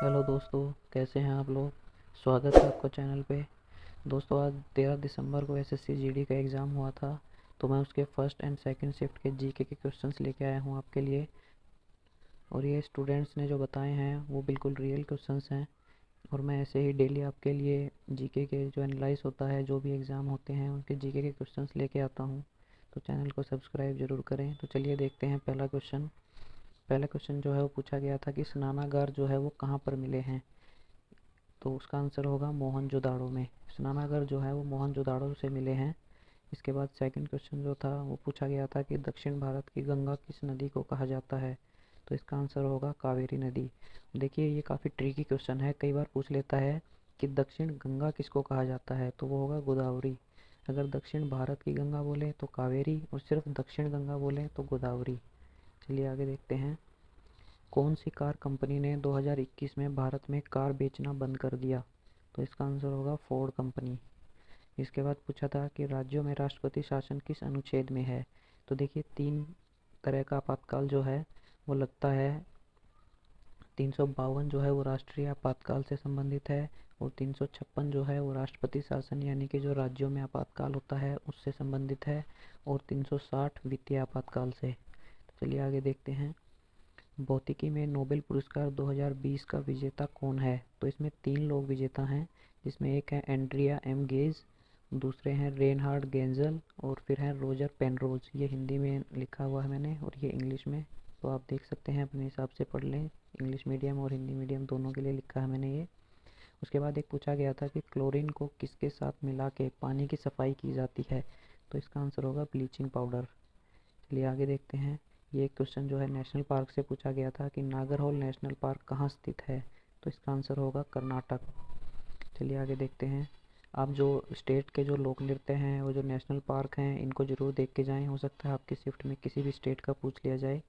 Hello दोस्तों, कैसे हैं आप लोग। स्वागत है आपका चैनल पे। दोस्तों, आज 13 दिसंबर को एसएससी जीडी का एग्ज़ाम हुआ था। तो मैं उसके फर्स्ट एंड सेकंड शिफ्ट के जीके के क्वेश्चंस लेके आया हूँ आपके लिए। और ये स्टूडेंट्स ने जो बताए हैं वो बिल्कुल रियल क्वेश्चंस हैं। और मैं ऐसे ही डेली आपके लिए जीके के जो एनालाइज होता है, जो भी एग्ज़ाम होते हैं उनके जीके के क्वेश्चंस लेके आता हूँ। तो चैनल को सब्सक्राइब ज़रूर करें। तो चलिए देखते हैं पहला क्वेश्चन। पहला क्वेश्चन जो है वो पूछा गया था कि स्नानागार जो है वो कहाँ पर मिले हैं। तो उसका आंसर होगा मोहनजोदाड़ो में। स्नानागार जो है वो मोहनजोदाड़ो से मिले हैं। इसके बाद सेकंड क्वेश्चन जो था वो पूछा गया था कि दक्षिण भारत की गंगा किस नदी को कहा जाता है। तो इसका आंसर होगा कावेरी नदी। देखिए, ये काफ़ी ट्रिकी क्वेश्चन है, कई बार पूछ लेता है कि दक्षिण गंगा किसको कहा जाता है, तो वो होगा गोदावरी। अगर दक्षिण भारत की गंगा बोले तो कावेरी, और सिर्फ दक्षिण गंगा बोले तो गोदावरी। चलिए आगे देखते हैं। कौन सी कार कंपनी ने 2021 में भारत में कार बेचना बंद कर दिया। तो इसका आंसर होगा फोर्ड कंपनी। इसके बाद पूछा था कि राज्यों में राष्ट्रपति शासन किस अनुच्छेद में है। तो देखिए, तीन तरह का आपातकाल जो है वो लगता है। 352 जो है वो राष्ट्रीय आपातकाल से संबंधित है। और 356 जो है वो राष्ट्रपति शासन यानी कि जो राज्यों में आपातकाल होता है उससे संबंधित है। और 360 वित्तीय आपातकाल से। तो चलिए आगे देखते हैं। भौतिकी में नोबेल पुरस्कार 2020 का विजेता कौन है। तो इसमें तीन लोग विजेता हैं, जिसमें एक है एंड्रिया एम गेज, दूसरे हैं रेनहार्ड गेंजल, और फिर है रोजर पेनरोज। ये हिंदी में लिखा हुआ है मैंने, और ये इंग्लिश में। तो आप देख सकते हैं, अपने हिसाब से पढ़ लें। इंग्लिश मीडियम और हिंदी मीडियम दोनों के लिए लिखा है मैंने ये। उसके बाद एक पूछा गया था कि क्लोरीन को किसके साथ मिला के पानी की सफाई की जाती है। तो इसका आंसर होगा ब्लीचिंग पाउडर। चलिए आगे देखते हैं। ये क्वेश्चन जो है नेशनल पार्क से पूछा गया था कि नागरहोल नेशनल पार्क कहाँ स्थित है। तो इसका आंसर होगा कर्नाटक। चलिए आगे देखते हैं। आप जो स्टेट के जो लोक नृत्य हैं, वो जो नेशनल पार्क हैं, इनको ज़रूर देख के जाएं। हो सकता है आपकी शिफ्ट में किसी भी स्टेट का पूछ लिया जाए।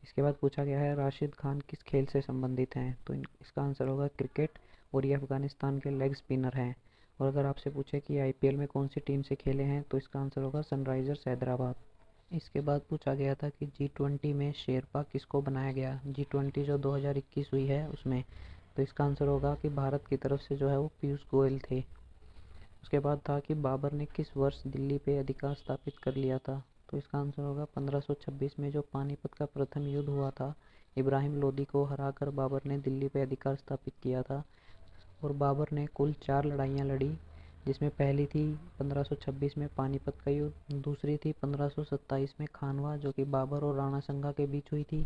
इसके बाद पूछा गया है राशिद खान किस खेल से संबंधित हैं। तो इसका आंसर होगा क्रिकेट। और ये अफगानिस्तान के लेग स्पिनर हैं। और अगर आपसे पूछे कि आईपीएल में कौन सी टीम से खेले हैं, तो इसका आंसर होगा सनराइजर्स हैदराबाद। इसके बाद पूछा गया था कि G20 में शेरपा किसको बनाया गया। G20 जो 2021 हुई है उसमें। तो इसका आंसर होगा कि भारत की तरफ से जो है वो पीयूष गोयल थे। उसके बाद था कि बाबर ने किस वर्ष दिल्ली पे अधिकार स्थापित कर लिया था। तो इसका आंसर होगा 1526 में, जो पानीपत का प्रथम युद्ध हुआ था। इब्राहिम लोदी को हराकर बाबर ने दिल्ली पे अधिकार स्थापित किया था। और बाबर ने कुल 4 लड़ाइयाँ लड़ी, जिसमें पहली थी 1526 में पानीपत का युद्ध, दूसरी थी 1527 में खानवा जो कि बाबर और राणा संगा के बीच हुई थी,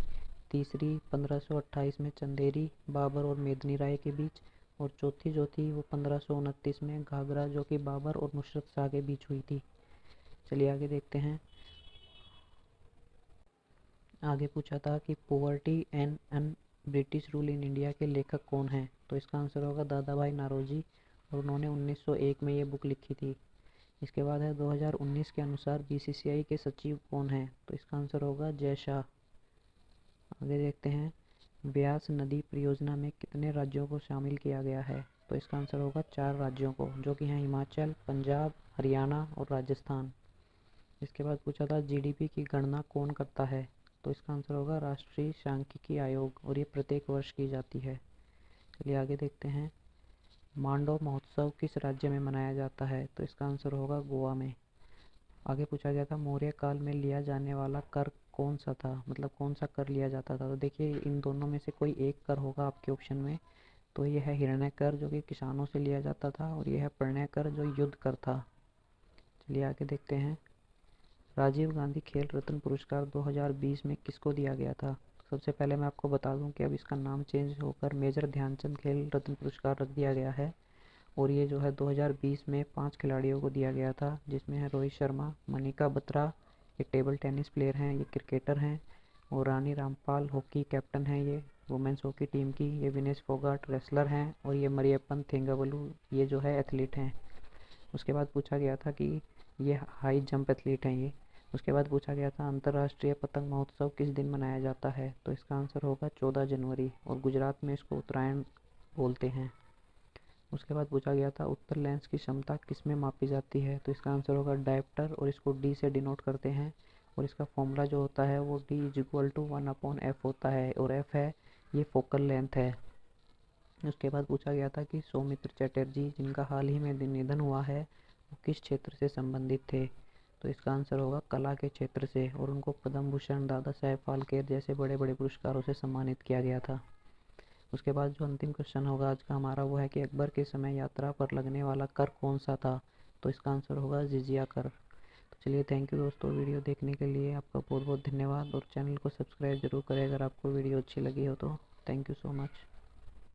तीसरी 1528 में चंदेरी बाबर और मेदनी राय के बीच, और चौथी जो थी वो 1529 में घाघरा जो कि बाबर और नुसरत शाह के बीच हुई थी। चलिए आगे देखते हैं। आगे पूछा था कि poverty and un British rule in India के लेखक कौन हैं। तो इसका आंसर होगा दादा भाई नारोजी। और उन्होंने 1901 में ये बुक लिखी थी। इसके बाद है 2019 के अनुसार बीसीसीआई के सचिव कौन हैं। तो इसका आंसर होगा जय शाह। आगे देखते हैं। ब्यास नदी परियोजना में कितने राज्यों को शामिल किया गया है। तो इसका आंसर होगा 4 राज्यों को, जो कि हैं हिमाचल, पंजाब, हरियाणा और राजस्थान। इसके बाद पूछा था जीडीपी की गणना कौन करता है। तो इसका आंसर होगा राष्ट्रीय सांख्यिकी आयोग, और ये प्रत्येक वर्ष की जाती है। चलिए आगे देखते हैं। मांडव महोत्सव किस राज्य में मनाया जाता है। तो इसका आंसर होगा गोवा में। आगे पूछा गया था मौर्य काल में लिया जाने वाला कर कौन सा था, मतलब कौन सा कर लिया जाता था। तो देखिए, इन दोनों में से कोई एक कर होगा आपके ऑप्शन में। तो ये है हिरण्य कर जो कि किसानों से लिया जाता था, और ये है प्रणय कर जो युद्ध कर था। चलिए आगे देखते हैं। राजीव गांधी खेल रत्न पुरस्कार 2020 में किसको दिया गया था। तो सबसे पहले मैं आपको बता दूं कि अब इसका नाम चेंज होकर मेजर ध्यानचंद खेल रत्न पुरस्कार रख दिया गया है। और ये जो है 2020 में 5 खिलाड़ियों को दिया गया था, जिसमें है रोहित शर्मा, मनिका बत्रा, ये टेबल टेनिस प्लेयर हैं, ये क्रिकेटर हैं। और रानी रामपाल हॉकी कैप्टन हैं, ये वुमेंस हॉकी टीम की। ये विनेश फोगाट रेसलर हैं, और ये मरियप्पन थेंगावलू ये जो है एथलीट हैं। उसके बाद पूछा गया था कि ये हाई जंप एथलीट हैं ये। उसके बाद पूछा गया था अंतर्राष्ट्रीय पतंग महोत्सव किस दिन मनाया जाता है। तो इसका आंसर होगा 14 जनवरी, और गुजरात में इसको उत्तरायण बोलते हैं। उसके बाद पूछा गया था उत्तर लेंस की क्षमता किस में मापी जाती है। तो इसका आंसर होगा डायप्टर, और इसको डी से डिनोट करते हैं। और इसका फॉर्मूला जो होता है वो D = 1/f होता है, और f है ये फोकल लेंथ है। उसके बाद पूछा गया था कि सौमित्र चटर्जी जिनका हाल ही में निधन हुआ है वो किस क्षेत्र से संबंधित थे। तो इसका आंसर होगा कला के क्षेत्र से, और उनको पद्म भूषण, दादा साहेब फाल्के जैसे बड़े बड़े पुरस्कारों से सम्मानित किया गया था। उसके बाद जो अंतिम क्वेश्चन होगा आज का हमारा वो है कि अकबर के समय यात्रा पर लगने वाला कर कौन सा था। तो इसका आंसर होगा जिजिया कर। तो चलिए, थैंक यू दोस्तों, वीडियो देखने के लिए आपका बहुत बहुत धन्यवाद, और चैनल को सब्सक्राइब जरूर करें अगर आपको वीडियो अच्छी लगी हो तो। Thank you so much.